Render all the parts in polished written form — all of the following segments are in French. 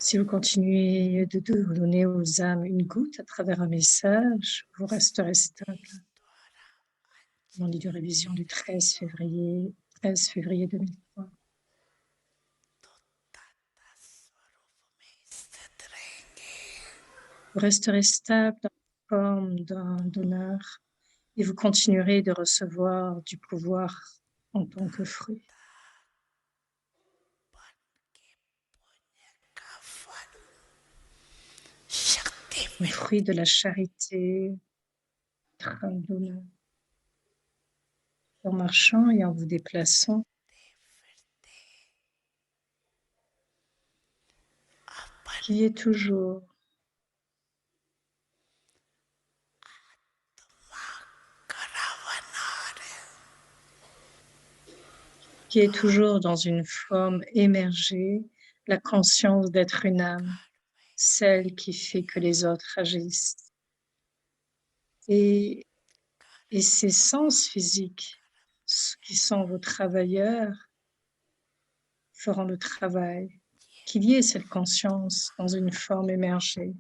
Si vous continuez de donner aux âmes une goutte à travers un message, vous resterez stable. Dans l'idée de révision du 13 février 2003. Vous resterez stable dans la forme d'un donneur et vous continuerez de recevoir du pouvoir en tant que fruit. Un fruit de la charité, un donneur. En marchant et en vous déplaçant, qui est toujours dans une forme émergée, la conscience d'être une âme, celle qui fait que les autres agissent. Et ces sens physiques, qui sont vos travailleurs, feront le travail. Qu'il y ait cette conscience dans une forme émergée.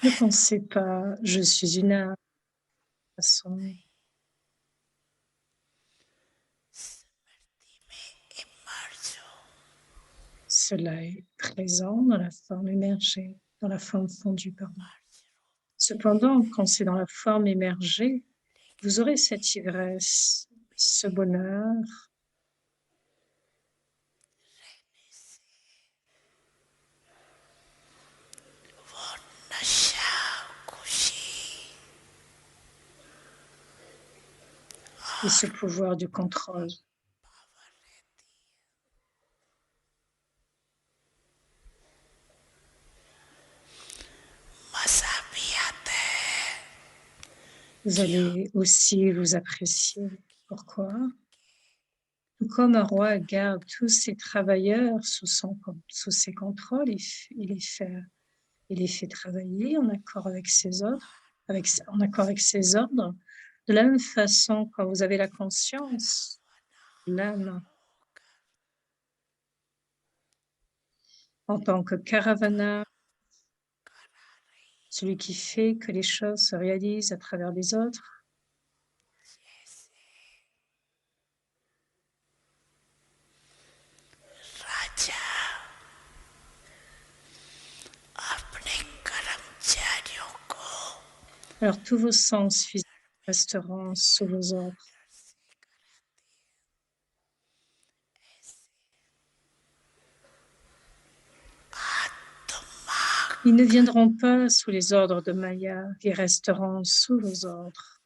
Ne pensez pas, je suis une âme. Cela est présent dans la forme émergée, dans la forme fondue, pardon. Cependant, quand c'est dans la forme émergée, vous aurez cette ivresse, ce bonheur. Et ce pouvoir du contrôle. Vous allez aussi vous apprécier. Pourquoi? Tout comme un roi garde tous ses travailleurs sous ses contrôles, il les fait travailler en accord avec ses ordres, en accord avec ses ordres. De la même façon, quand vous avez la conscience, l'âme, en tant que caravana, celui qui fait que les choses se réalisent à travers les autres, alors tous vos sens physiques resteront sous vos ordres. Ils ne viendront pas sous les ordres de Maya, ils resteront sous vos ordres.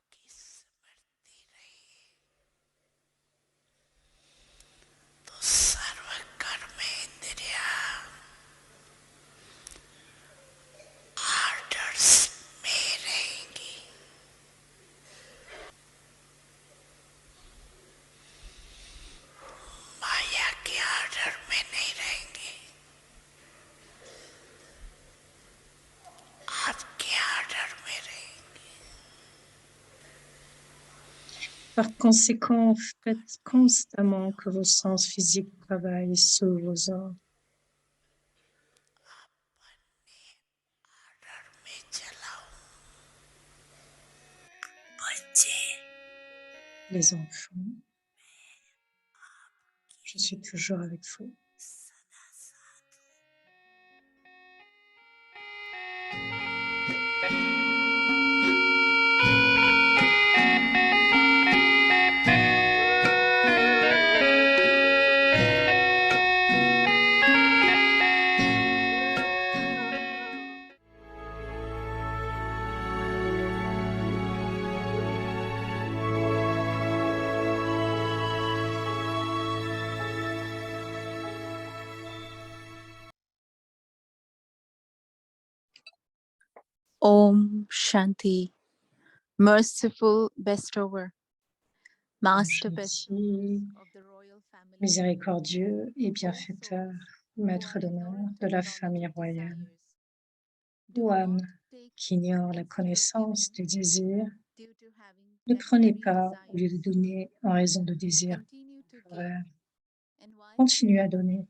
Par conséquent, faites constamment que vos sens physiques travaillent sous vos ordres. Les enfants, je suis toujours avec vous. Om Shanti, merciful bestower. gentil, miséricordieux et bienfaiteur, maître d'honneur de la famille royale, ou âme qui ignore la connaissance des désirs, ne prenez pas au lieu de donner en raison de désirs temporaires. Continuez à donner,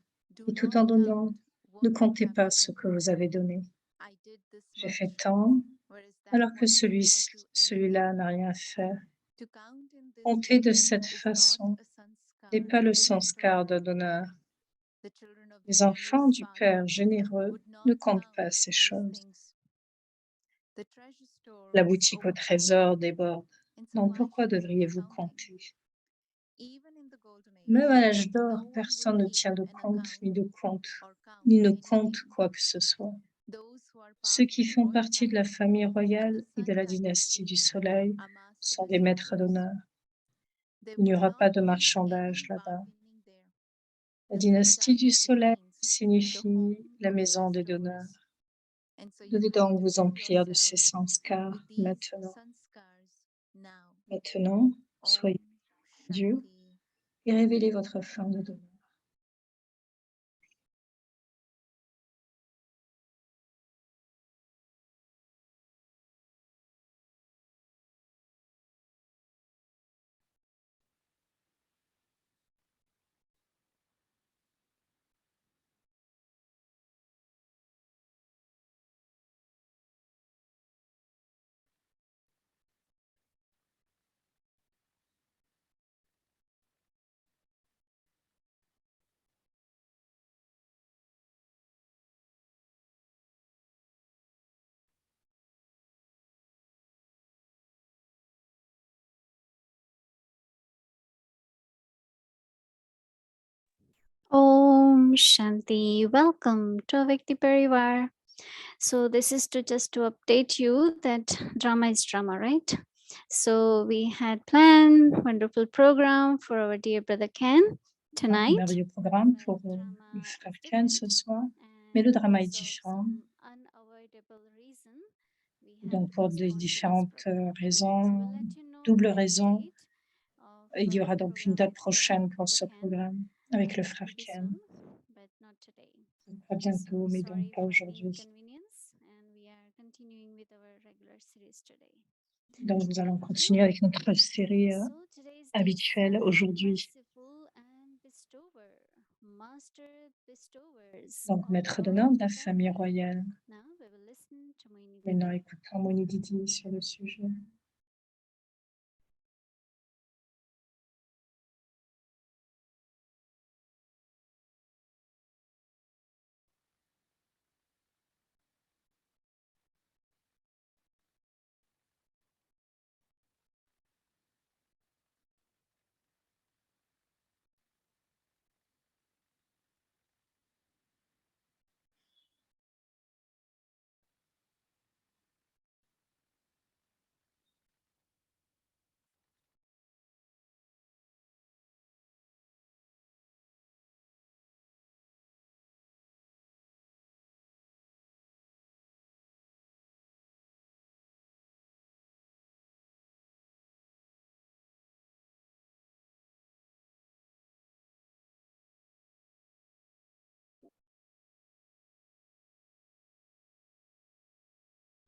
et tout en donnant, ne comptez pas ce que vous avez donné. J'ai fait tant, alors que celui-là n'a rien fait. Compter de cette façon n'est pas le sanskar d'un donneur. Les enfants du Père généreux ne comptent pas ces choses. La boutique au trésor déborde. Donc pourquoi devriez-vous compter? Même à l'âge d'or, personne ne tient de compte, ni ne compte quoi que ce soit. Ceux qui font partie de la famille royale et de la dynastie du Soleil sont des maîtres d'honneur. Il n'y aura pas de marchandage là-bas. La dynastie du Soleil signifie la maison des donneurs. Devez donc vous emplir de ces sanskars maintenant. Maintenant, soyez Dieu et révélez votre flamme de donneur. Om Shanti. Welcome to Avekti Parivar. So this is to update you that drama is drama, right? So we had planned wonderful program for our dear brother Ken Un tonight. merveilleux programme pour le frère Ken ce soir, mais le drama est différent. Donc pour des différentes raisons, double raison, il y aura donc une date prochaine pour ce programme avec le frère Ken. Pas bientôt, mais donc pas aujourd'hui. Donc nous allons continuer avec notre série habituelle aujourd'hui. Donc maître d'honneur de la famille royale. Maintenant écoutons Moni Didi sur le sujet.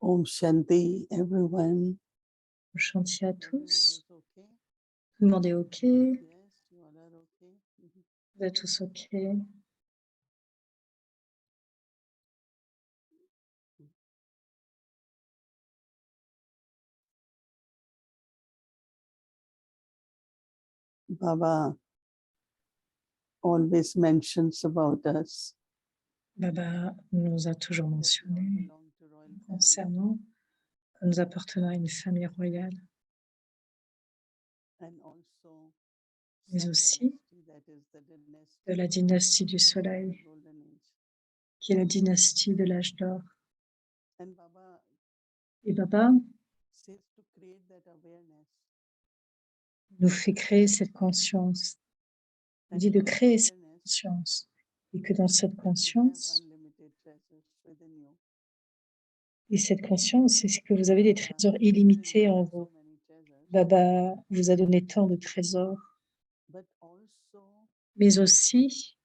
Om Shanti, everyone. Shanti à tous. Tout le monde est OK. Vous êtes tous OK. Baba always mentions about us. Baba nous a toujours mentionné concernant que nous appartenons à une famille royale, mais aussi de la dynastie du Soleil, qui est la dynastie de l'âge d'or. Et Baba nous fait créer cette conscience. Il dit de créer cette conscience et que dans cette conscience, et cette conscience, c'est que vous avez des trésors illimités en vous. Baba vous a donné tant de trésors, but also mais aussi,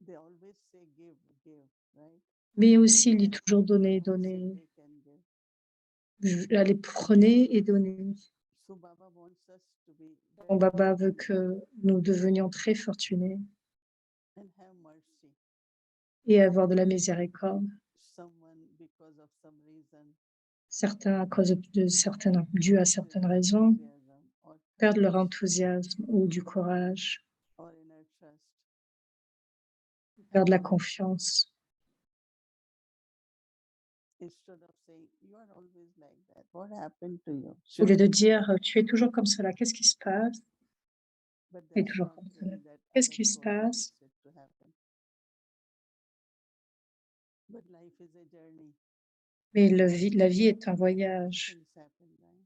they always say give, right? il dit toujours donner, donner. They can give. Allez, prenez et donnez. So Baba wants us to be Mon very Baba veut fortunate que nous devenions très fortunés and have mercy. et avoir de la miséricorde. Someone because of some reason Certains, à cause de certaines, dû à lose certaines their raisons, enthusiasm or perdent leur courage enthousiasme ou du courage, or inner trust. perdent la confiance. Instead of saying you are always like that, what happened to you? Au lieu de Shouldn't you dire, tu es toujours comme cela, qu'est-ce qui se passe? But Tu es that's toujours not comme cela, thing that qu'est-ce other qui se soul passe? wants it to happen. But life is a journey. Mais la vie est un voyage Things happen, right?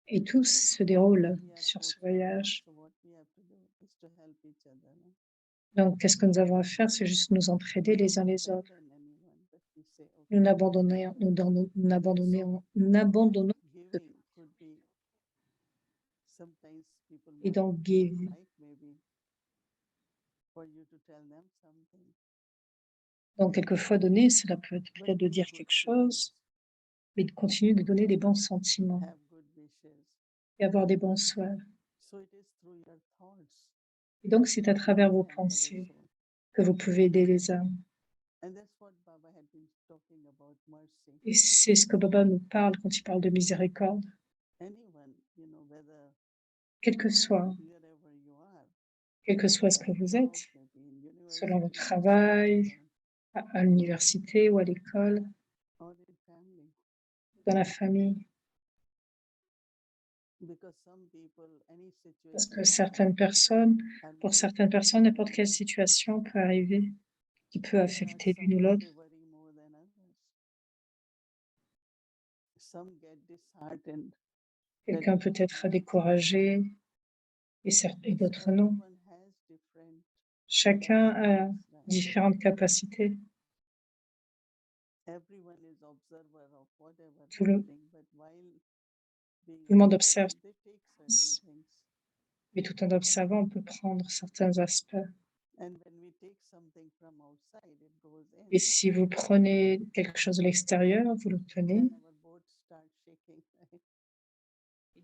et tout se déroule We are sur ce both members, voyage. so what we have to do is to help each other. No? Donc, qu'est-ce que nous avons à faire? C'est juste nous entraider We les uns don't les autres. abandon anyone, but we say, Nous okay. n'abandonnons, So n'abandonnons giving could be sometimes people et won't donc give. like maybe for you to tell them something. Donc, quelquefois donner, cela peut être But peut-être de give dire good quelque feelings, chose, mais de continuer de donner des bons sentiments have good wishes. et avoir des bons souhaits. So it is through your thoughts Et donc, c'est à that you travers can vos help other pensées souls. que vous pouvez aider les âmes. And that's what Baba had been talking about mercy. Et c'est ce que Baba nous parle quand il parle de miséricorde. Anyone, whether Quel que soit wherever you are, ce que vous job, êtes, maybe in selon le university, travail, school, à l'université ou à l'école, or in family. dans la famille. Because some people, any Parce situation que are pour more certaines personnes, affected than n'importe quelle others. situation peut arriver qui peut There are affecter l'une ou some l'autre. they worry more than others. Some get disheartened. Quelqu'un peut être découragé et So d'autres non. everyone has different Chacun a capacities, right? différentes capacités. Everyone is observer of whatever Tout le, happening, but while being tout le monde observe, observant, they take certain things. mais tout en observant, on peut prendre certains aspects. And when we take something from outside, it goes Et in. si vous prenez quelque chose de l'extérieur, vous le tenez. Then our boat starts shaking. Right?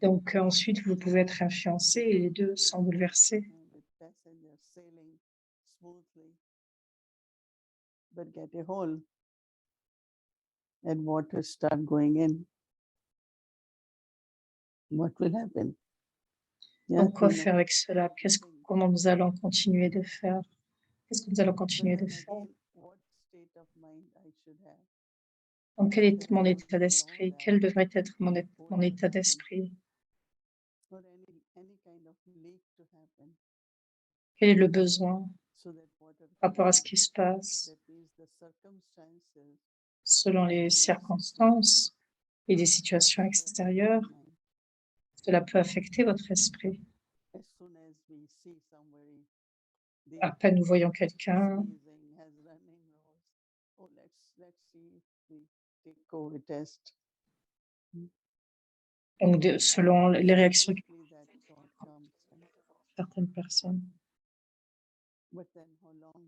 Donc ensuite, vous pouvez être influencé et les deux sont bouleversés. With passengers sailing smoothly, but get a hole and water start going in. What will happen? Yeah, Donc, quoi you know, faire avec cela? Comment nous allons continuer de faire? Qu'est-ce que nous allons but continuer de then faire? again, what state of mind I should have? Donc, quel est That mon I want état to allow d'esprit? that Quel devrait être hole mon to état happen, d'esprit? or any kind of leak to happen, Quel est le besoin so that water par rapport à flows. ce qui se passe That means the circumstances selon les and our situation circonstances et des situations affect extérieures? our mind. Cela peut affecter votre esprit. As soon as we see somebody, they À peine nous voyons quelqu'un, sneezing, has running nose. Oh, let's see if we take COVID test. donc selon les réactions de Quickly that thought comes, right? certaines personnes. But then how long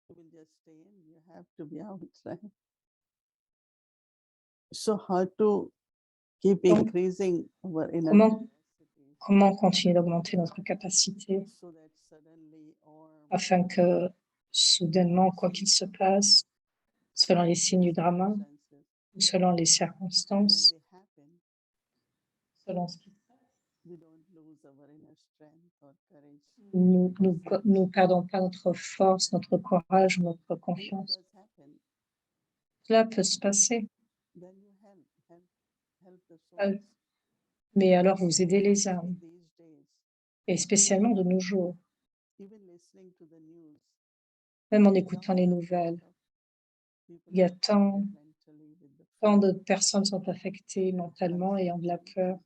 you will just stay in? You have to be out, right? So how to keep Donc, increasing our inner comment, capacities comment continuer d'augmenter notre capacité so that suddenly or afin que soudainement, quoi qu'il se passe, selon les signes du drama, circumstances, ou selon les when circonstances, they happen, selon ce qui we don't lose our inner strength or courage. nous perdons pas notre force, notre courage, notre And it confiance. does happen. Cela peut se passer, Then you help the euh, souls. mais alors vous aidez les âmes, These days, et spécialement de nos jours, even listening to the news, même en there écoutant are les a lot nouvelles. of people Il y a are affected mentally with the tant fear. de personnes sont affectées mentalement et ont de la peur,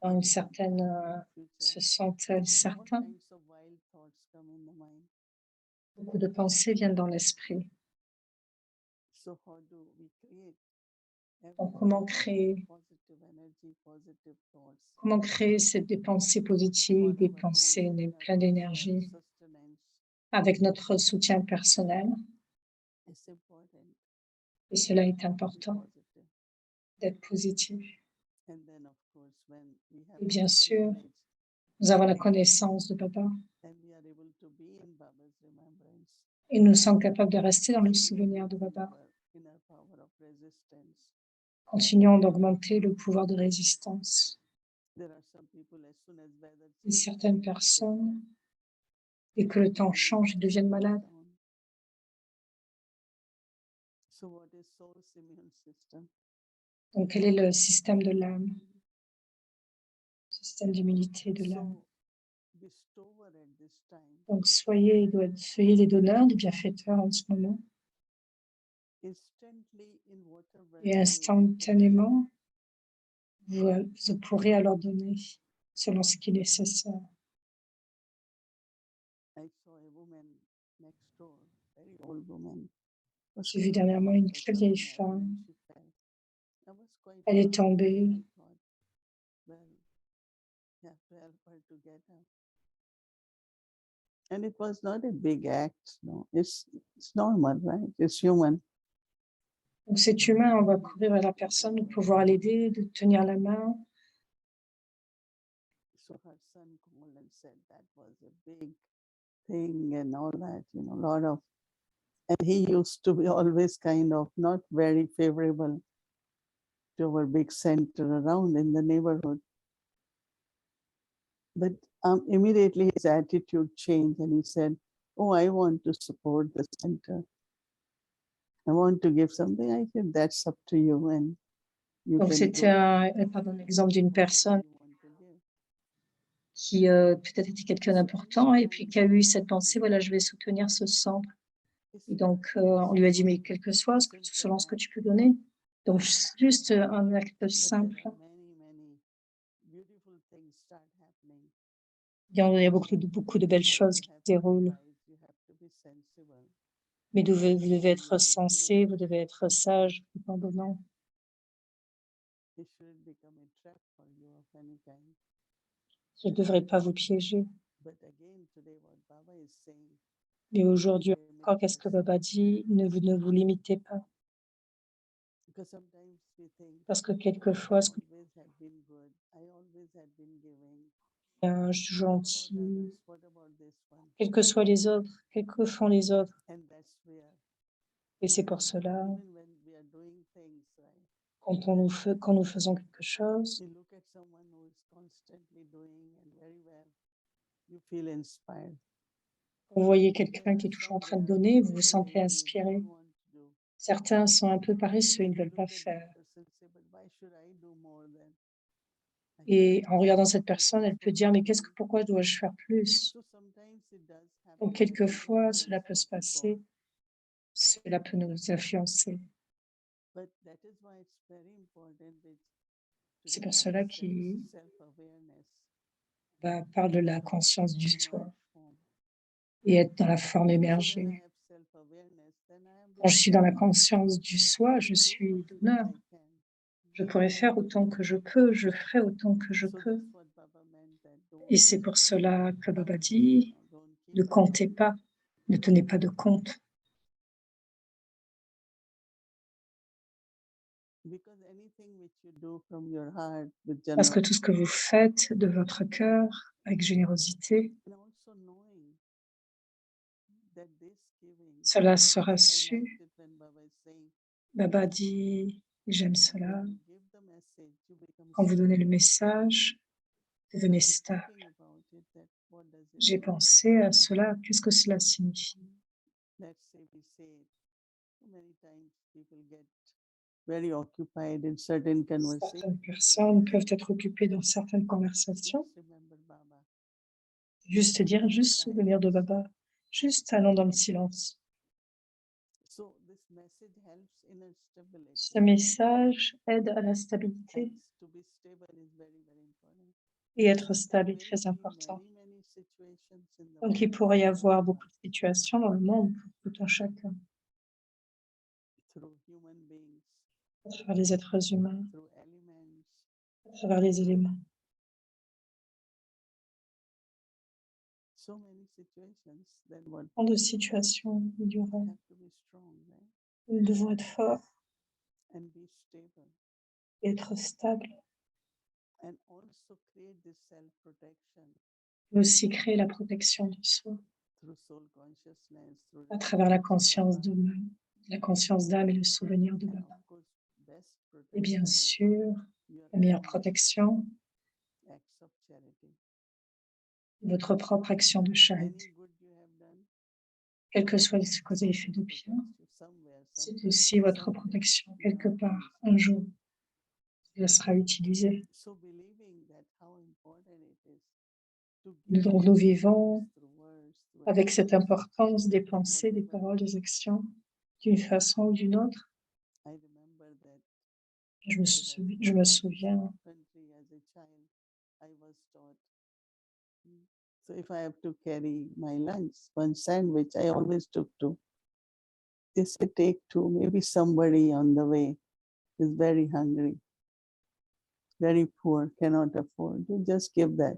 dans une certaine, se sentent-elles All certains? kinds of wild thoughts come in the mind. Beaucoup de pensées viennent dans l'esprit. So how do we create Donc, comment everything créer positive? positive energy, positive thoughts, Comment créer des pensées positives, des whatever pensées own inner pleines personal d'énergie sustenance avec notre soutien personnel. is important Et cela est to be important positive. d'être positif. And then, of course, when we have Et bien this sûr, knowledge nous avons la connaissance de Baba and we are able to be in Baba's remembrance, et nous sommes capables de rester dans le we souvenir de increase Baba. our inner power of resistance. Continuons d'augmenter le pouvoir de résistance. There are some people, as soon as weather Et changes, certaines they get sick. personnes, dès que le temps change, ils deviennent malades. So what is soul's immune system? Donc, quel est le système de l'âme, système d'immunité de l'âme? So bestower at this time, Donc, soyez les donneurs, les bienfaiteurs en ce moment. instantly in whatever Et way instantanément, vous pourrez alors donner selon ce qui est nécessaire. I saw a woman next door, very old woman. J'ai vu dernièrement une très vieille femme. I was quite Elle est calm. tombée. I thought, well, you have to help her to get up. And it was not a big act, no. It's normal, right? It's human. Donc, c'est humain, on va courir vers la personne, de pouvoir l'aider, de tenir la main. So her son called and said that was a big thing and all that, you know, a lot of, and he used to be always kind of not very favorable to our big center around in the neighborhood. But immediately his attitude changed and he said, oh, I want to support the center. I want to give something. I said, that's up to you. And you Donc, can c'était un exemple d'une personne qui peut-être était quelqu'un d'important et puis qui a eu cette pensée, voilà, je vais soutenir ce centre. Et donc, on lui a dit, mais quel que soit, selon ce que tu peux donner. Donc, juste un acte simple. Il y a beaucoup de belles choses qui se déroulent. Mais vous devez être sensé, vous devez être sage tout en donnant. Je ne devrais pas vous piéger. Mais aujourd'hui encore, qu'est-ce que Baba dit? Ne vous limitez pas. Parce que quelquefois, ce que un gentil, quels que soient les autres, quels que font les autres. Et c'est pour cela, quand nous faisons quelque chose, vous voyez quelqu'un qui est toujours en train de donner, vous vous sentez inspiré. Certains sont un peu paresseux, ils ne veulent pas faire. Et en regardant cette personne, elle peut dire, mais pourquoi dois-je faire plus? Donc, quelquefois, cela peut se passer, cela peut nous influencer. C'est pour cela qu'il parle de la conscience du soi et être dans la forme émergée. Quand je suis dans la conscience du soi, je suis donneur. Je pourrais faire autant que je peux, je ferai autant que je peux. Et c'est pour cela que Baba dit, ne comptez pas, ne tenez pas de compte. Parce que tout ce que vous faites de votre cœur, avec générosité, cela sera su. Baba dit, j'aime cela. Quand vous donnez le message, devenez stable. J'ai pensé à cela, qu'est-ce que cela signifie? Certaines personnes peuvent être occupées dans certaines conversations. Juste dire, juste souvenir de Baba, juste allons dans le silence. Ce message aide à la stabilité. Et être stable est très important. Donc, il pourrait y avoir beaucoup de situations dans le monde pour tout un chacun. À travers les êtres humains, travers les éléments. So many situations, then what? Tant de situations où il y aura, We have to be strong, right? nous devons être forts And be stable. et être stables, And also create this self-protection mais aussi créer la protection du soi through soul consciousness, through à travers la remembrance of conscience d'âme et le souvenir de Baba. And Baba. of course, best Et bien protection is sûr, your la meilleure own protection, acts of charity. votre propre action de charité. Any good you have done, Quel que soit ce que vous avez fait de somebody bien, protects you somewhere, c'est sometime, aussi votre someday, protection. you Quelque know, part, comes. un jour, elle sera utilisée. So believing that how important it is to give Donc nous vivons through words, through avec cette actions, importance des pensées, des whatever. paroles, des actions, d'une façon ou d'une autre. I remember that Je me souviens, country as a child, I was taught. So if I have to carry my lunch, one sandwich, I always took two. They say take two. Maybe somebody on the way is very hungry, very poor, cannot afford. You just give that.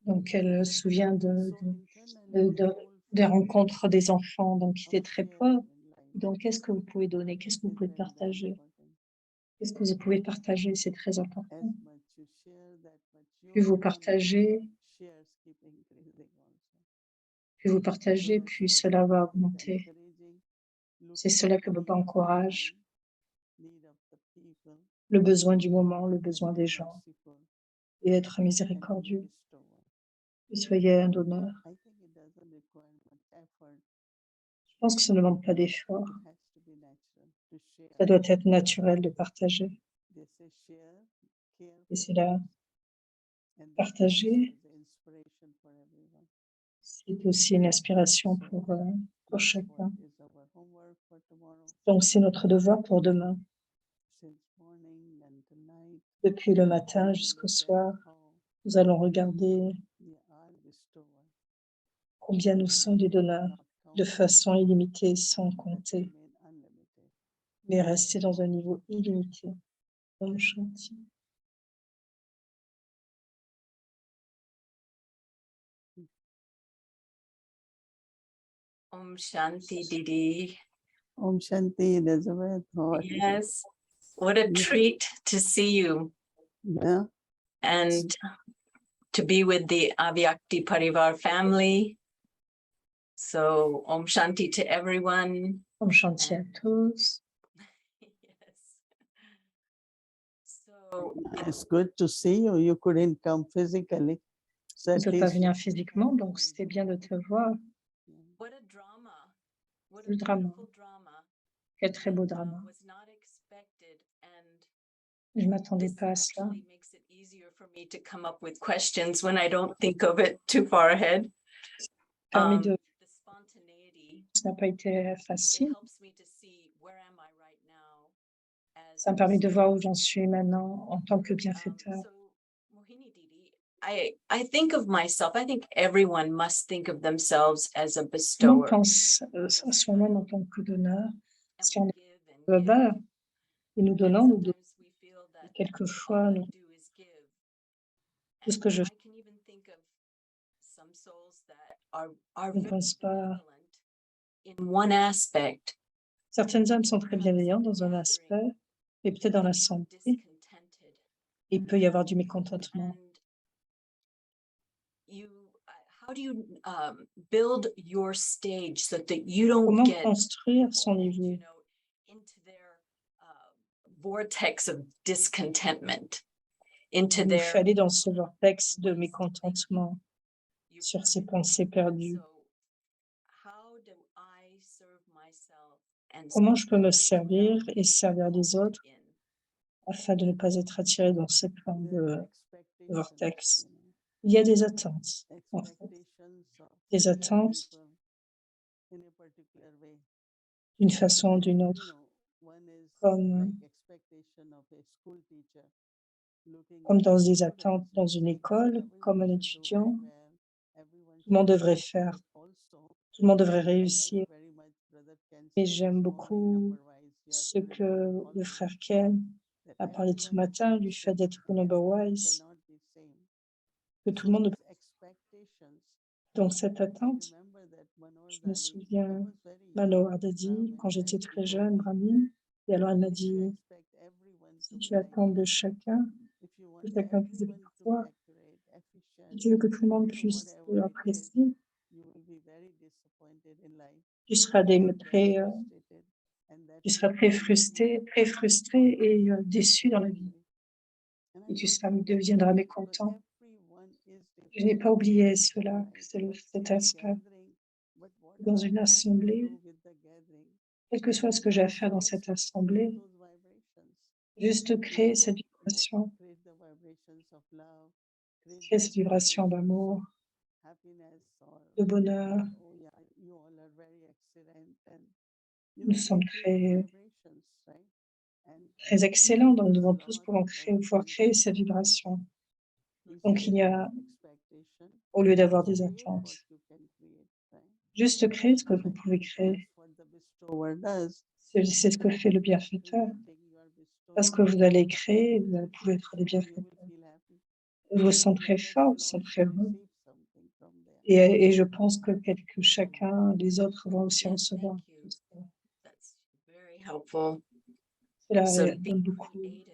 donc elle se souvient So de- internally, de- we des fulfill rencontres des enfants donc, qui of étaient très sharing pauvres. in life. Donc, qu'est-ce que vous pouvez donner? Qu'est-ce que vous Is pouvez very, very partager? important. Qu'est-ce que vous pouvez partager? C'est très As important. much you share, that much Plus your vous own partagez, shares keep increasing also. plus vous So partagez, that's plus what cela va Baba is augmenter. encouraging. C'est Looking cela at que the Baba need of the encourage, time, need of the people, le besoin du moment, le and besoin be des gens, merciful et être and be a miséricordieux. bestower. Et soyez un donneur. I think it doesn't require much effort. Je pense que ça ne demande pas d'effort. It has to be natural to share. Ça doit être naturel de partager. They say share, care Et for c'est là, others, and that partager, also is an inspiration for everyone. c'est aussi une inspiration So pour that's chacun. what is our homework for tomorrow. Donc, c'est notre devoir pour demain, Since morning and tonight, depuis le matin we jusqu'au look at soir. how Nous allons regarder we are bestowers. combien nous sommes des donneurs Not de counting, façon illimitée, sans but compter, remain unlimited. mais rester dans un niveau illimité. Om Shanti. Om Shanti Didi. Om Shanti, Elizabeth. How are you? Yes, what a treat to see you Yeah. and to be with the Avyakti Parivar family. So Om Shanti to everyone. Om Shanti à tous. Yes. So It's good to see you. You couldn't come physically. So On at ne peut pas least venir physiquement, donc c'était bien de te voir. what a drama. What a Le drama. beautiful drama. Quel très beau that, drama. was not expected, and Je ne m'attendais this pas à cela. actually makes it easier for me to come up with questions when I don't think of it too far ahead. Permis de, The spontaneity, ça n'a pas été it facile. helps me to see where am I right now as Ça a m'a permis de voir où bestower. j'en suis maintenant en tant que bienfaiteur. So Mohini Didi, I think of myself, I think everyone must think of themselves as a Tout le monde bestower. pense à soi-même en tant que donneur. And Si on we est give and give. Baba, et nous And donnons, nous donnons. sometimes we feel that Quelquefois, all nous, we do is give. tout ce And que je I can even think of some souls that are ne very pense pas. benevolent in one aspect. Certaines âmes sont but très perhaps bienveillantes in the dans un gathering, aspect, mais peut-être dans la they are santé, discontented. il peut y avoir du mécontentement. And you, how do you build your stage so that you don't Comment get construire son niveau? you know, into their vortex of discontentment, into Il nous their fallait dans ce vortex de ways of mécontentement thinking. sur ses pensées perdues. So, how do I serve myself and Comment je serve peux me others servir without et being servir les pulled autres in? afin de ne pas être attiré dans cette forme there de are expectations, vortex? you know, Il y a des attentes, en fait, expectations of des seeing attentes people in a particular way. d'une façon ou d'une You autre, know, one is comme, like expectation of a school teacher looking comme at dans his des students attentes dans and une saying, école, comme un everyone should do very étudiant. well, everyone Tout le monde should devrait do this, faire, but also tout le monde devrait I like réussir. very much Brother Ken Et said j'aime this morning, beaucoup number wise, you have ce to que remember le always frère Ken that a parlé de ce matin, du fait d'être number wise, cannot be same. que tout le monde, These expectations, dans cette I attente, remember that Manoj je me Dadi, I souviens, was very young, Manohar Dadi, Brahmin, quand j'étais and she très told jeune, me, Brahmin, et alors elle m'a if you dit, expect everyone si to be tu like attends de you, chacun, if you want que chacun puisse être everyone pour to be toi, accurate, si efficient, tu veux que tout le monde puisse whatever it is, apprécier, you will be very disappointed in life. tu seras, You will get très, frustrated, and tu that's seras what happened to me. très frustré et déçu dans la vie. And I Et tu don't deviendras forget, because mécontent. everyone is Je n'ai different, pas oublié cela, right? que c'est Let's cet say a aspect. gathering, but Dans whatever une I have to assemblée, do with the gathering, quel que soit ce que j'ai à faire dans just cette create assemblée, those vibrations. juste créer Like cette vibration, create the vibrations of love, create créer the cette vibration vibrations d'amour, of happiness, or de bonheur. oh yeah, you all are very excellent, and you Nous know, sommes just create vibrations, right? And très every excellents, donc nous devons lot tous of pouvoir créer cette vibration. Donc il y a, expectation, au lieu d'avoir just des create attentes, what you can create, right? juste créer ce que vous pouvez That's créer. what the bestower does. C'est ce que fait le bienfaiteur. Creating, you are Parce bestowing, que vous allez créer, vous pouvez être des you will bienfaiteurs. feel happy. Vous vous And sentirez others fort, will vous also sentirez heureux. receive something from there. Et je pense que chacun, les autres vont aussi Yes, recevoir. thank you. That's very helpful. Cela So donne being beaucoup, creative.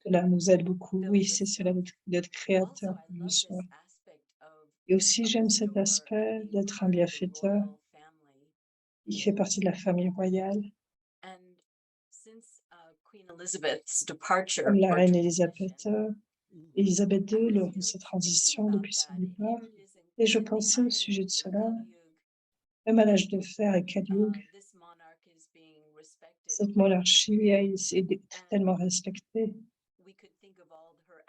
cela nous aide beaucoup. filled Oui, with c'est cela love. d'être Also, créateur I comme je love this sois. aspect of Et aussi, a j'aime cet bestower aspect being d'être un part of the bienfaiteur. royal family. Il fait partie de la famille royale. And since Queen Elizabeth's departure Comme la or reine transition, Élisabeth I II, was, lors de sa thinking transition about depuis son that. And départ. here it is Et je in the pensais au Iron sujet de Age in cela, Kali Yuga, même à l'âge de fer et Kali Yuga. this monarch is being respected a Cette lot. monarchie est tellement respectée. We could think of all her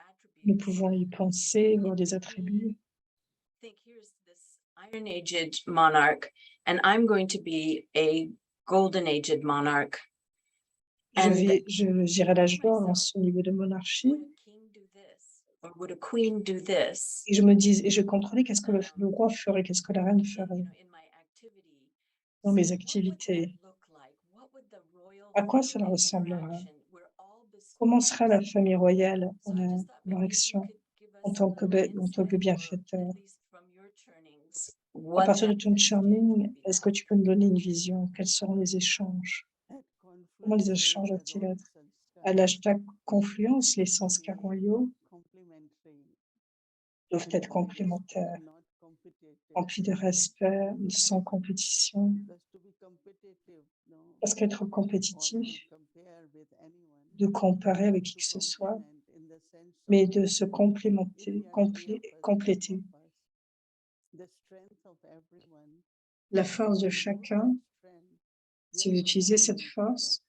Nous attributes. pouvons y penser, voir It des made attributs. me think here's this Iron Aged monarch, and I'm going to be a Golden Aged monarch. J'irai à l'âge d'or dans ce niveau de monarchie. Would a king do this? Or would a queen do this? Et je contrôlais qu'est-ce que le roi ferait, qu'est-ce que la reine ferait In my activity, dans mes say, activités. what would that look like? What would the royal À quoi cela family ressemblera? interaction? We're all Comment sera la famille royale So en I just thought maybe if you action could give en us a tant que, little en tant que insight, or bienfaiteur? at least from your turnings, À what partir de that ton exchange charming, would be est-ce que like. tu peux me donner une vision? Quels seront les échanges? At Comment les confluence, échanges the vont-ils royal être? À sanskar l'âge de la confluence, les to sanskars be royaux complementary doivent and être to be complémentaires, not competitive. remplis de respect, sans compétition. Because to be competitive, no, Parce qu'être or to compétitif, compare with anyone, de comparer avec but qui to que ce soit, complement in the sense of mais de se if complémenter, we are three of us, compléter. five of us, the strength of everyone, La force de we use chacun, that strength, we si are vous utilisez promoting cette each other. force,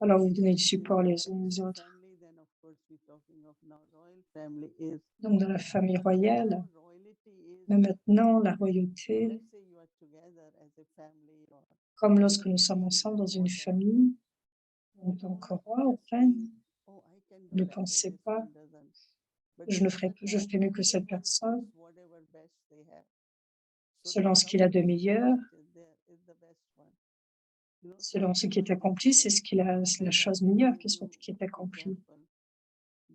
alors vous donnez du You support know, les uns if aux it's a autres. family, then of course we're talking of now royal family is. Donc dans la famille But royale, now royalty is, mais maintenant la royauté, let's say you are together as a family or comme as lorsque a nous sommes queen ensemble or dans une whatever, famille, en you tant que don't roi ou just reine, think, oh, I can do ne better, pensez this pas, one doesn't. But je this is a je time ferai mieux que cette everyone personne, puts whatever best they have. So selon the ce qu'il a de completion meilleur, that is there is the best one. You know, so selon ce qui est everyone is accompli, c'est there. c'est la Like I chose can meilleure give you qui est accomplie. example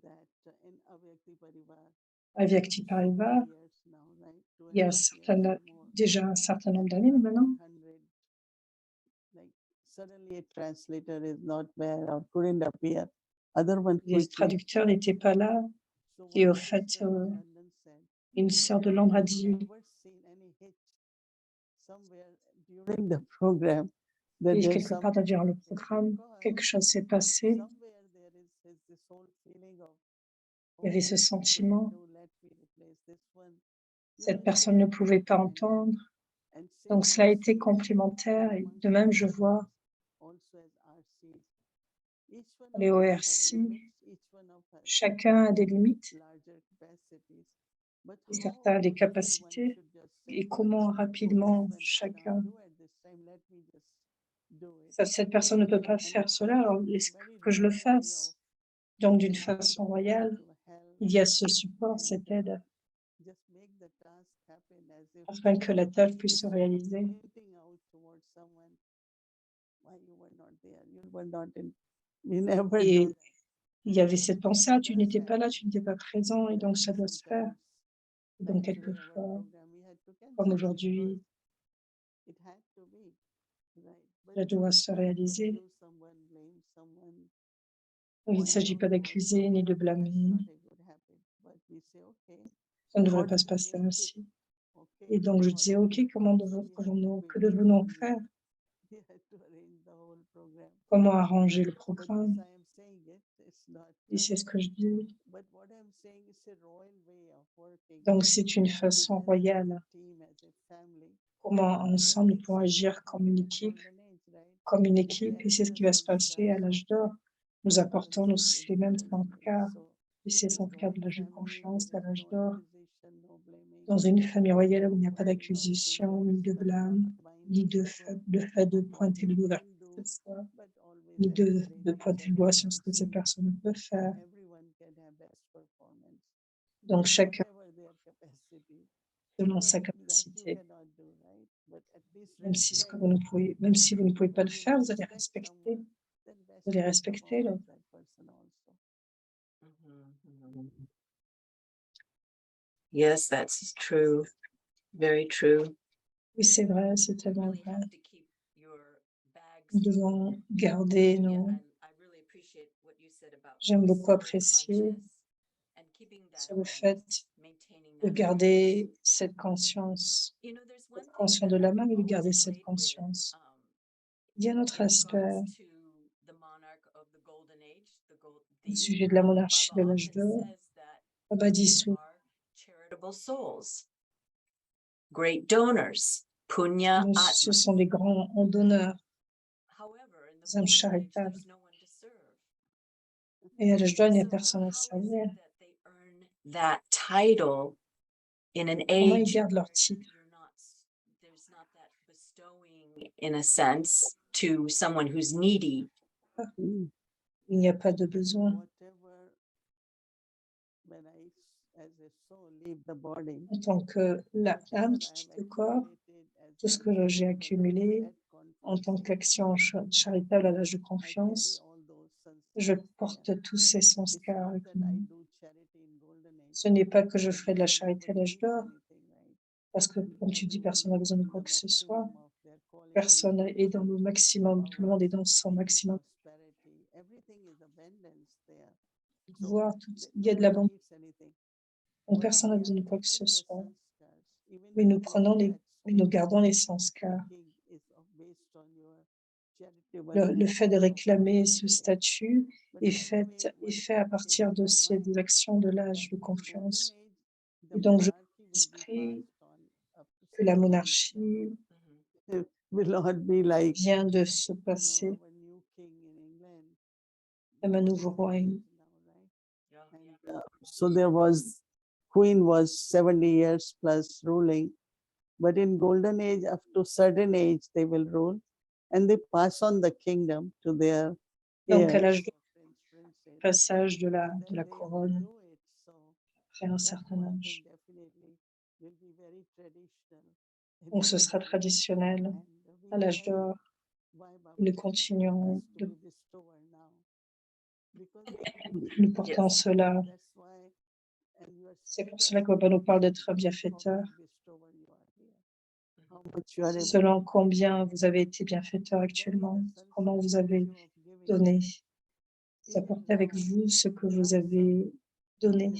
that in Avyakti Parivar, Avec so Tipariva, many years now, right? il y a 2.5 years or more. déjà un certain nombre And d'années more maintenant, than 100. Like suddenly a translator is not there or couldn't appear. Other one les quickly. traducteurs n'étaient pas là, So et what au a fait, sister from London said, une sœur de Londres a I've dit, never seen any hitch somewhere during the program that et there's quelque part something durant le happening programme, because quelque chose s'est passé, somewhere there is this whole feeling of, il y avait ce this one couldn't sentiment, do, let me replace this one. You cette know, it's personne ne very pouvait pas complementary. entendre, And donc same cela a I été see complémentaire, et amongst de même je the vois also as RCs. Each one les of us have ORC, limits, each one of us chacun a des limites, larger capacities. But et how certains a des quickly one capacités, should just et say, comment oh, rapidement this one chacun, cannot do at this time, let me just do it. cette personne ne peut pas And faire it cela, comes alors in laisse very que je le royal way of fasse. Donc d'une giving façon support royale, to help il y a ce support, and cette aide, just make the task happen as if afin que la tâche puisse se réaliser. pointing out towards someone why you were not there. You were not in. We never Et do that. il y avait cette pensée, ah, tu n'étais pas là, tu n'étais pas présent, et donc ça doit se faire. Et donc quelquefois, comme aujourd'hui, ça doit se réaliser. Il ne s'agit pas d'accuser ni de blâmer. Ça ne devrait pas se passer ainsi. Et donc je disais, OK, que devons-nous faire? Comment arranger le programme? Et c'est ce que je dis. Donc c'est une façon royale. Comment ensemble nous pouvons agir comme une équipe, et c'est ce qui va se passer à l'âge d'or. Nous apportons ces mêmes centres et ces centres de l'âge de confiance à l'âge d'or, dans une famille royale où il n'y a pas d'accusation, ni de blâme, ni de fait de pointer le doigt vers qui que ce soit, ni de pointer le doigt sur ce que ces personnes peuvent faire. Donc chacun selon sa capacité. Même si vous ne pouvez pas le faire, vous allez respecter l'autre. Mhm. Yes, that's true. Very true. Oui, c'est vrai, c'est tellement Really vrai. have to keep your bags Nous devons garder Yeah, nos... and I really appreciate what you said about J'aime beaucoup self-conscious apprécier and keeping that sur le awareness, fait maintaining de that garder awareness. cette conscience, You know, there's one être thing conscient that de la I've main, mais de always garder cette played with conscience. Il y a un autre in aspect regards to the monarch of the golden age, au sujet de la monarchie de Baba l'âge often d'or. says that Baba dit these souvent, are charitable souls, great donors, punya ce atma. sont des grands donneurs, However, in the des âmes golden age, charitables. there's no one to serve. Et à l'âge d'or, il n'y a So personne à how is servir. it that they earn that title in an Comment ils age gardent leur where titre? there's not that bestowing in a sense to someone who's needy? Mm. Il n'y a pas de besoin. Whatever, when I, as a soul, leave the body, En tant que l'âme qui quitte le corps, tout ce que j'ai accumulé en tant qu'action charitable à l'âge de confiance, je porte tous ces sanskars avec moi. Ce n'est pas que je ferai de la charité à l'âge d'or, parce que, comme tu dis, personne n'a besoin de quoi que ce soit. Personne est dans le maximum, tout le monde est dans son maximum de pouvoir. Il y a de l'abondance. Donc, personne n'a besoin de quoi que ce soit. Mais nous gardons les sanskars. Le fait de réclamer ce statut est fait à partir de ces actions de l'âge de confiance. Et donc, je l'esprit que la monarchie vient de se passer comme un nouveau royaume. So there was, queen was 70 years plus ruling, but in golden age, up to certain age, they will rule, and they pass on the kingdom to their Donc, à heirs. l'âge de passage de la couronne, après un certain âge. Donc, ce sera traditionnel. À l'âge d'or, nous continuons nous portons cela. C'est pour cela que Baba nous parle d'être bienfaiteur. Selon combien vous avez été bienfaiteur actuellement, comment vous avez donné. Vous apportez avec vous ce que vous avez donné.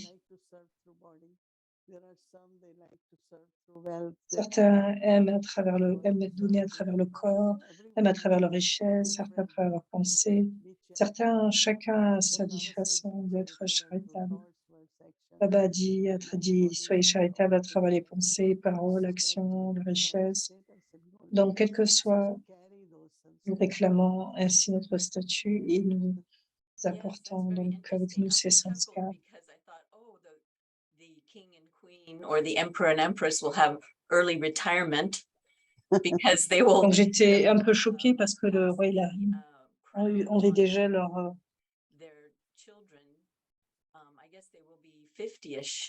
Certains aiment donner à travers le corps, aiment à travers leur richesse, certains à travers leurs pensées. Chacun a sa façon d'être charitable. Baba a dit, soyez charitable à travers les pensées, paroles, actions, la richesse. Donc, quel que soit, nous réclamons ainsi notre statut et nous apportons donc avec nous ces sanskars. The king and queen or the emperor and empress will have early retirement because they will. Donc j'étais un peu choquée parce que le roi et la reine ont déjà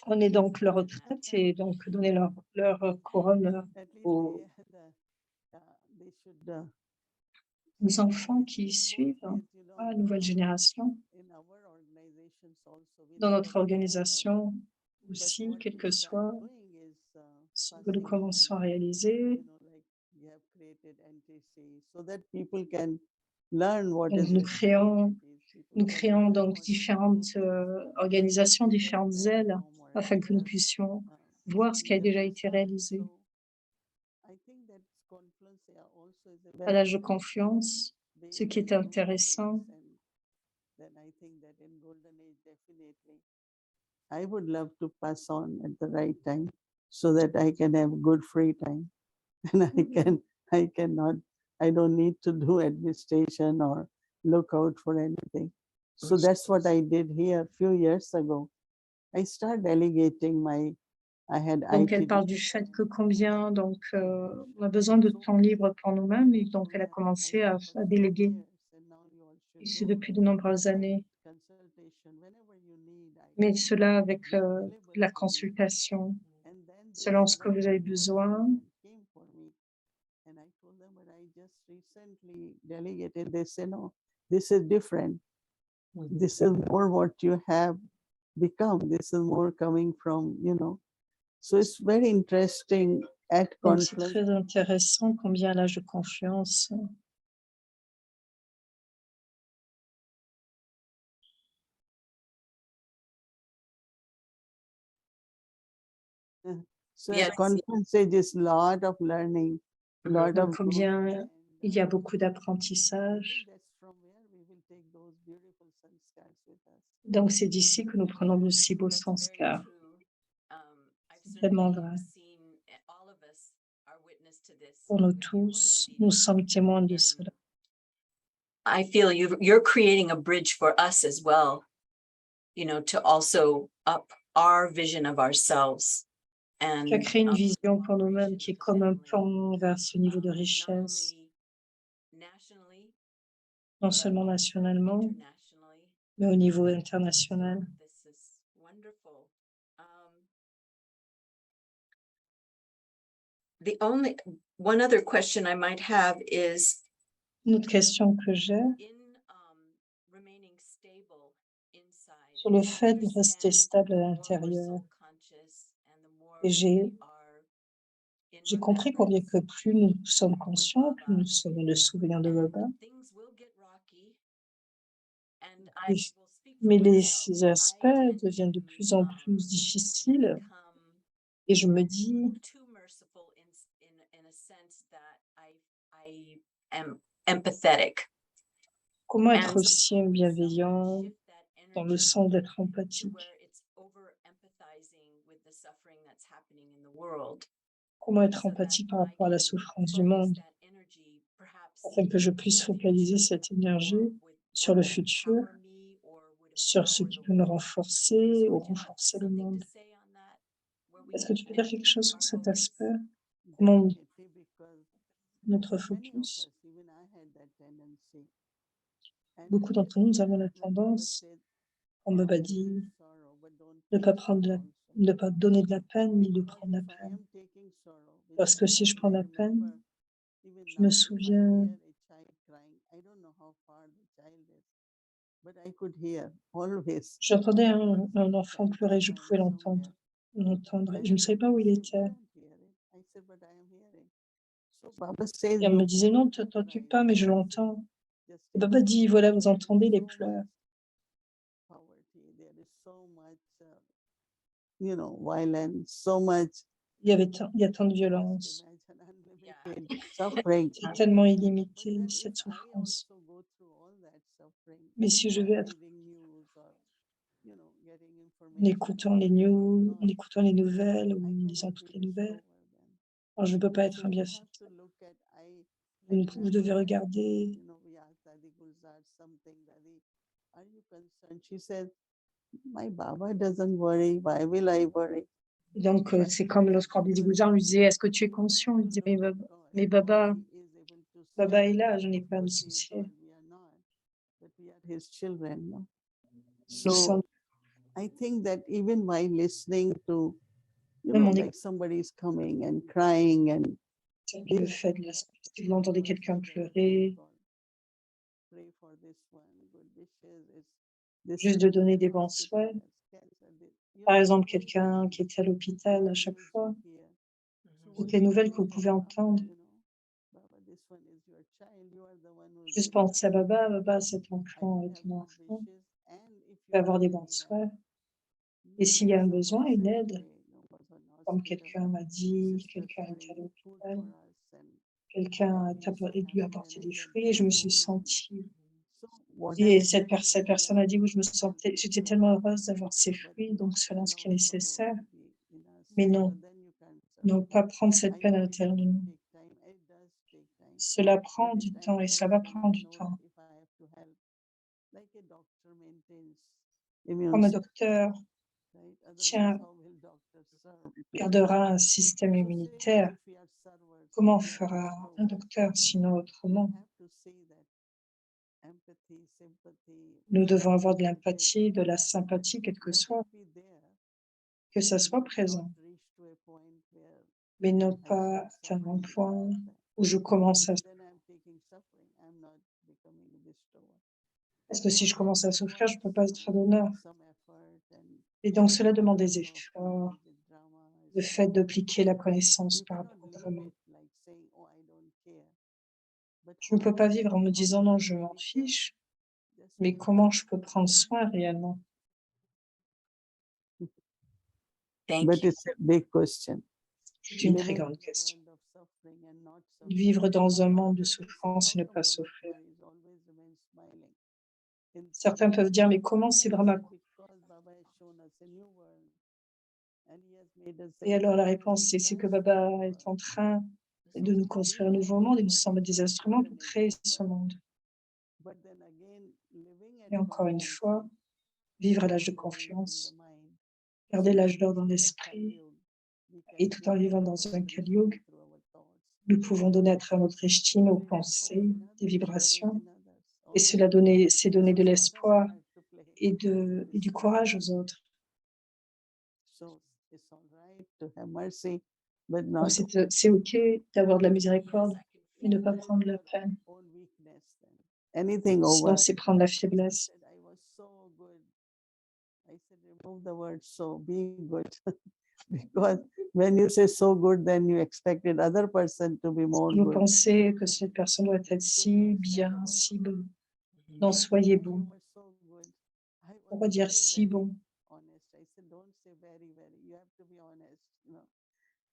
prenaient donc leur retraite et donc donner leur couronne aux enfants qui suivent, à la nouvelle génération. dans notre organisation aussi, quel que soit ce que nous commençons à réaliser. Donc, nous créons donc différentes organisations, différentes ailes, afin que nous puissions voir ce qui a déjà été réalisé. À l'âge de confiance, ce qui est intéressant, I would love to pass on at the right time so that I can have good free time and I don't need to do administration or look out for anything. So that's what I did here a few years ago. I started delegating donc elle parle du fait que combien donc on a besoin de temps libre pour nous-mêmes et donc elle a commencé à déléguer, et ce depuis de nombreuses années. Mais cela avec la consultation, selon ce que vous avez besoin. And I told them, but I just recently delegated. They say, no, this is different. This is more what you have become. This is more coming from, So it's very interesting at Donc c'est Confluence. très intéressant combien à l'âge de confiance, So Yes. at conference stage is lot of learning, lot donc of combien growth, il y a and, beaucoup I d'apprentissage. think that's from where we will take those beautiful sanskars with us. Donc c'est d'ici que nous prenons de si beaux That's very sanskars. true. I've C'est tellement vrai. seen all of us are witness to this. Pour nous with you, tous, Mohini. nous sommes témoins de And cela. I feel you're creating a bridge for us as well, to also up our vision of ourselves. And Tu as créé une vision pour nous-mêmes cooperation qui est with the comme un family, pont vers ce niveau de not richesse, only nationally, non seulement nationalement, internationally. mais au niveau international. This is wonderful. The only one other question I might have is Une autre question que j'ai in remaining stable inside. sur le I fait de rester understand stable à the more we're l'intérieur. soul-conscious and the more Et j'ai we are in compris combien que remembrance plus nous sommes with conscients, plus Baba, nous sommes le souvenir de and Baba. things will get rocky. And Et- I will speak for Mais myself. les aspects deviennent de plus en plus difficiles become et je me dis, too merciful in a sense that I am empathetic. comment And être aussi sometimes bienveillant shift that dans le energy sens d'être to empathique? where it's over empathizing with the suffering that's happening in the world. Comment être So that empathique par I rapport à la can souffrance du focus monde, that energy perhaps afin que je in puisse the focaliser future cette or énergie with sur what le would futur, empower me or would sur ce empower qui the peut me world. renforcer So ou would you have renforcer le something monde. to say on that? Where we Est-ce que can tu peux dire point quelque chose sur our cet focus? aspect? Comment Definitely, because notre many of focus? us, even I had that tendency. And Beaucoup then d'entre nous avons la when Baba tendance, said, on Baba "Give dit, sorrow, but don't ne take pas prendre sorrow also." ne pas donner de la peine, ni de Because prendre la if I peine. am taking sorrow, which Parce que I si je am, prends I la peine, remember even je me now, if I souviens, hear a child crying, I don't know how far the child is, but I could hear always. j'entendais Baba un said, enfant "Child pleurer, is je crying pouvais l'entendre. somewhere." Et je ne savais pas où il "You était. don't hear it." I said, "But I am hearing." So Baba says, Et on me "You disait, non, feel tu the t'occupes crying." pas, mais I je said, l'entends. "Just Et take Baba it dit, easy. voilà, vous There is entendez les so pleurs. much poverty, there is so much, violence, so much. Il y a tant de Just violence. imagine unlimited suffering. C'est tellement But illimité, then cette if I souffrance. also go through all that suffering, Mais si je by vais être reading news or, getting en information écoutant from les people news, en abroad, écoutant les nouvelles ou I en cannot lisant toutes les finish nouvelles, over them. alors je ne peux pas So être un you bienfait. have to look at, I Vous devez remember, regarder. we asked Dadi Gulzar something, Dadi, are you concerned? She said, my Baba doesn't worry, why will I worry? Et donc, But c'est comme lorsqu'on dit Gouzard lui disait, est-ce que tu es conscient? Il disait, mais Baba, Baba est là, je n'ai pas à me soucier. But we are his children. No? Nous sommes, So I think that even while listening to, même en like somebody is coming and crying and écoutant le fait de si vous entendez quelqu'un pleurer, pray for this one, good wishes, it's juste de donner des bons souhaits. Par exemple, quelqu'un qui est à l'hôpital à chaque fois, toutes les nouvelles que vous pouvez entendre, juste penser à Baba, Baba, cet enfant est ton enfant, tu vas avoir des bons souhaits. Et s'il y a un besoin, une aide, comme quelqu'un m'a dit, quelqu'un est à l'hôpital, quelqu'un a dû apporter des fruits et je me suis sentie. Et cette personne a dit, oui, j'étais tellement heureuse d'avoir ces fruits, donc selon ce qui est nécessaire. Mais non, pas prendre cette peine intérieurement. Cela prend du temps et cela va prendre du temps. Comme un docteur gardera un système immunitaire, comment fera un docteur sinon autrement? Nous devons avoir de l'empathie, de la sympathie, quel que soit, que ça soit présent, mais non pas atteindre un point où je commence à... Parce que si je commence à souffrir, je ne peux pas être à l'honneur. Et donc cela demande des efforts, le fait d'appliquer la connaissance par rapport au drama. Je ne peux pas vivre en me disant non, je m'en fiche, mais comment je peux prendre soin réellement? Thank But you. it's a big question. C'est une très grande question. Vivre dans un monde de souffrance et ne pas souffrir. Certains peuvent dire, mais comment c'est Brahma? Et alors la réponse, c'est que Baba est en train de nous construire un nouveau monde et nous sommes des instruments pour créer ce monde. Et encore une fois, vivre à l'âge de confiance, garder l'âge d'or dans l'esprit, et tout en vivant dans un Kali Yuga, nous pouvons donner à travers notre estime, nos pensées, des vibrations, et cela c'est donner de l'espoir et du courage aux autres. Donc c'est OK d'avoir de la miséricorde et ne pas prendre la peine. Sinon, c'est prendre la faiblesse. Because when you say so good, then you expected other person to be more Si vous good. pensez que cette personne doit être si bien, si bon, non, soyez bon. On va dire si bon.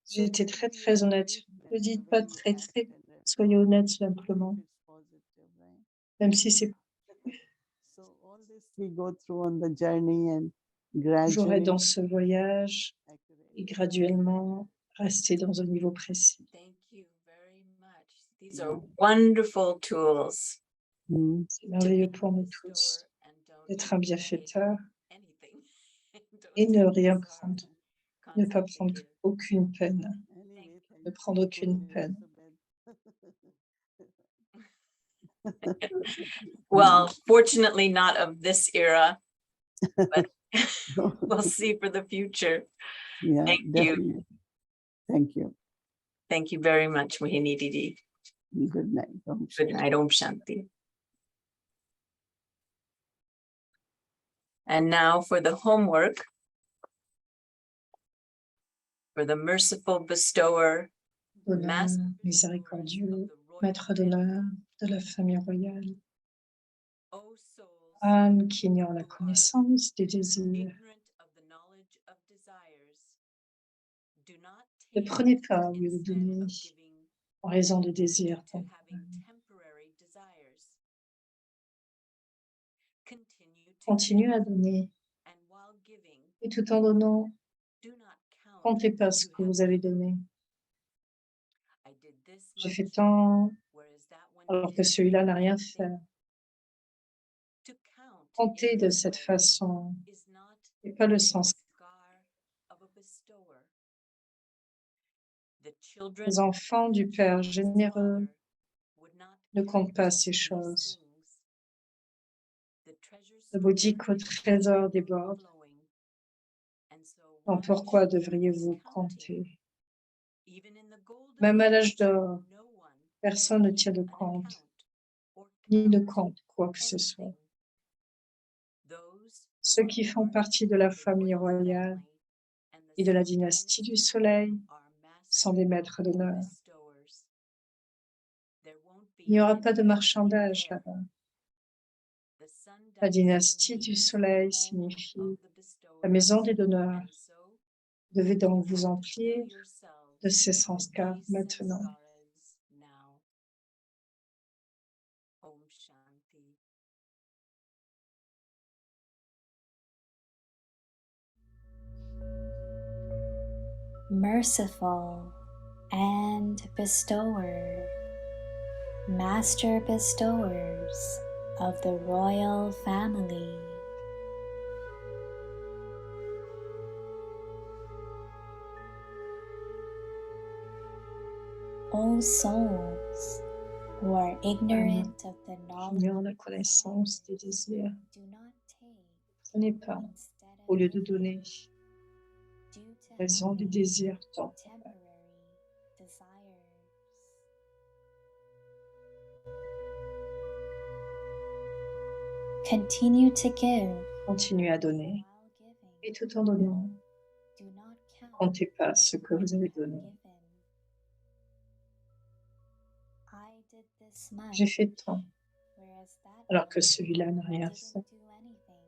J'ai été très, très honnête. Ne dites pas très, très. Soyez honnête simplement. Même si c'est toujours être dans ce voyage et graduellement rester dans un niveau précis. Thank you very much. These are wonderful tools. C'est merveilleux pour nous tous d'être un bienfaiteur et ne rien prendre, ne pas prendre aucune peine, ne prendre aucune peine. Well, fortunately not of this era, but we'll see for the future. Yeah, Thank you. definitely. Thank you. Thank you very much, Mohini Didi. Good night. Good night, Om Shanti. And now for the homework. For the merciful bestower, D'honneur, miséricordieux, maître d'honneur de la famille royale, O souls âme qui ignore la connaissance des désirs, ignorant of the knowledge of desires, do not ne take prenez pas au lieu de instead donner of giving en raison de désirs to having temporaires. temporary desires. Continue to Continuez give, à donner and while giving, et tout en donnant, do not count comptez pas ce you que have vous avez given. donné. I did this J'ai much, fait tant whereas that one alors que didn't celui-là do n'a rien anything. fait. To count Comptez in de this cette way façon is not et pas le the sens. scar of a bestower. The children Les enfants du Père of his généreux father would not ne comptent count pas ces these choses. things. The treasures Le bouddhique au trésor déborde. overflowing. And so Donc one pourquoi should devriez-vous cease counting. compter? Even in the golden Même à l'âge age, d'or, no one personne ne would tient keep de an compte, account or ni ne count compte quoi que ce soit. anything. Those ceux qui font partie de la famille royale et de la dynastie du Soleil sont des maîtres d'honneur. Il n'y aura pas de marchandage là-bas. La dynastie du Soleil signifie la maison des donneurs. Vous devez donc vous emplir de ces sanskars maintenant. Om Shanti. Merciful and bestower, master bestowers of the royal family. O souls who are ignorant of the knowledge Ignore la connaissance des désirs. do not take Prenez pas, instead au of lieu de donner, due to raison des having désirs temporaires. temporary desires. Continue to give Continuez à donner. while giving. Et tout en donnant, Do not count comptez pas ce que vous avez donné. given. I did this much, J'ai fait tant, whereas that alors que celui-là n'a rien didn't fait. do anything.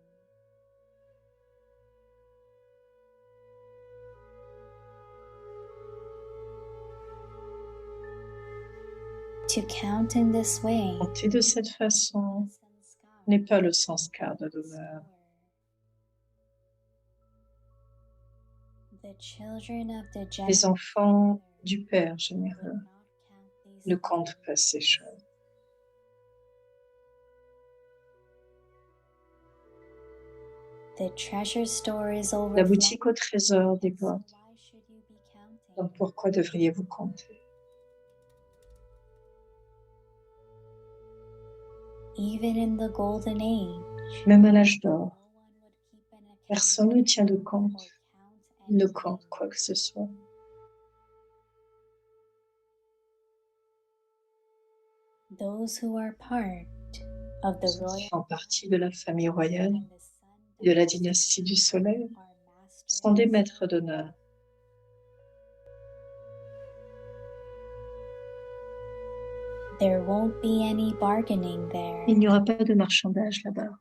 To count in this way Compter de cette façon n'est pas le sanskar de l'honneur. The children of the Les generous enfants Father du Père will généreux not count these ne comptent pas ces choses. The treasure store is La overflowing. boutique au trésor So déborde. why should you be counting? Donc pourquoi devriez-vous compter? Even in the golden age, Même à l'âge d'or, no one would keep an account personne ne tient de or compte, count ne anything. compte quoi que ce soit. Those who are part of the Ceux qui royal font partie de la famille royale and the sun et de la dynasty dynastie du Soleil are masters. sont des maîtres d'honneur. There won't be any bargaining there. Il n'y aura pas de marchandage là-bas.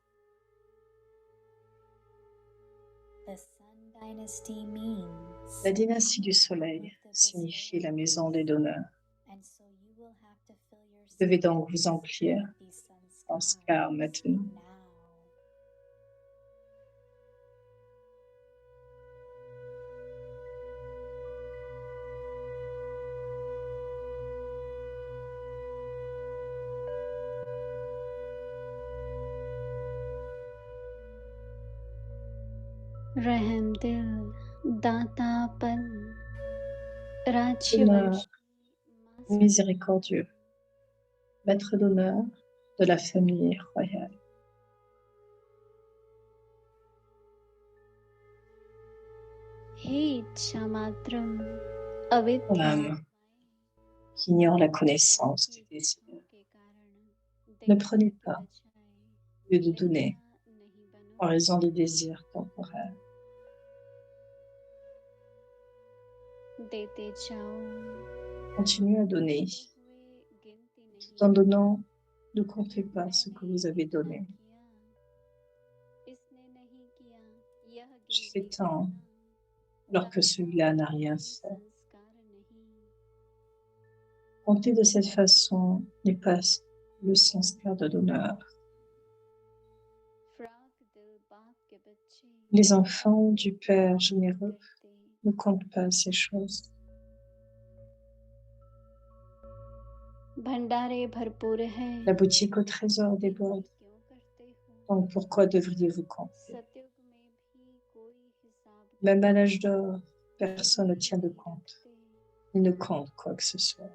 The sun dynasty means La dynastie du Soleil signifie la maison des donneurs. and so you will have to fill your Vous devez donc vous space emplir with these en sanskars sanskar maintenant. now. रहम दिल दातापन Donneur राज्यवंशी miséricordieux, maître d'honneur de la famille royale. हे इच्छामात्रम अविद्या L'âme qui ignore la connaissance des désirs. Ne prenez pas, au lieu de donner, en raison des désirs temporaires. देते जाओ Continuez à donner. हुए गिनती नहीं Tout en donnant, ne comptez pas ce que vous avez donné. इसने नहीं किया यह J'ai fait गिनती tant, करना, alors que celui-là n'a rien fait. संस्कार नहीं Compter de cette façon n'est pas le sanskar de l'honneur. Frock दिल बाप के बच्चे Les enfants du Père généreux करते ne comptent pas ces choses. भंडारे भरपूर है La boutique au trésor déborde. क्यों करते हो Donc pourquoi devriez-vous compter? सतयुग में भी कोई हिसाब Même à l'âge d'or, personne ne tient de नहीं compte. रखते। Il ne compte quoi que ce soit.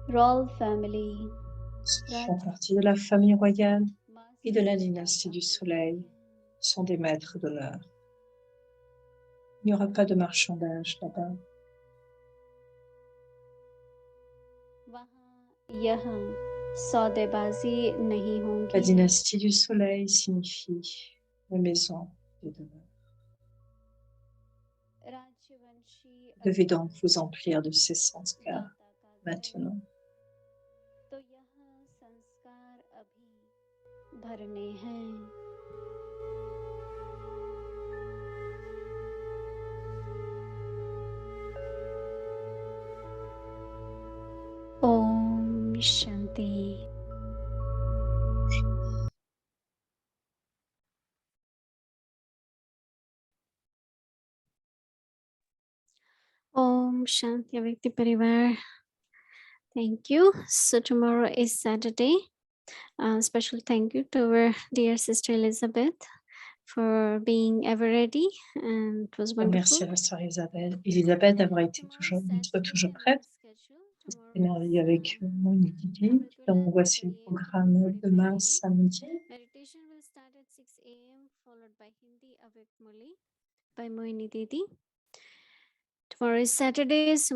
Royal family Ceux qui font partie de la famille royale et de la dynastie du Soleil sont des maîtres d'honneur. Il n'y aura pas de marchandage là-bas. यह सौदेबाजी नहीं La होगी। dynastie du soleil signifie la maison des demeures. राज्यवंशी Vous devez donc अधिकार vous emplir de ces sanskars दाता का घर। maintenant. तो यह संस्कार अभी भरने हैं। ओम Shanti. Om Shanti Avyakti Parivar. Thank you. So tomorrow is Saturday. Special thank you to our dear sister Elizabeth for being ever ready, and it was Merci wonderful. à la sœur Elisabeth d'avoir été toujours, d'être toujours prête. C'est merveilleux avec Moni Didi. Donc voici le programme demain samedi. Meditation will start at 6 a.m. followed by Hindi Avyakt Muli by Moini Didi. Tomorrow is Saturday, so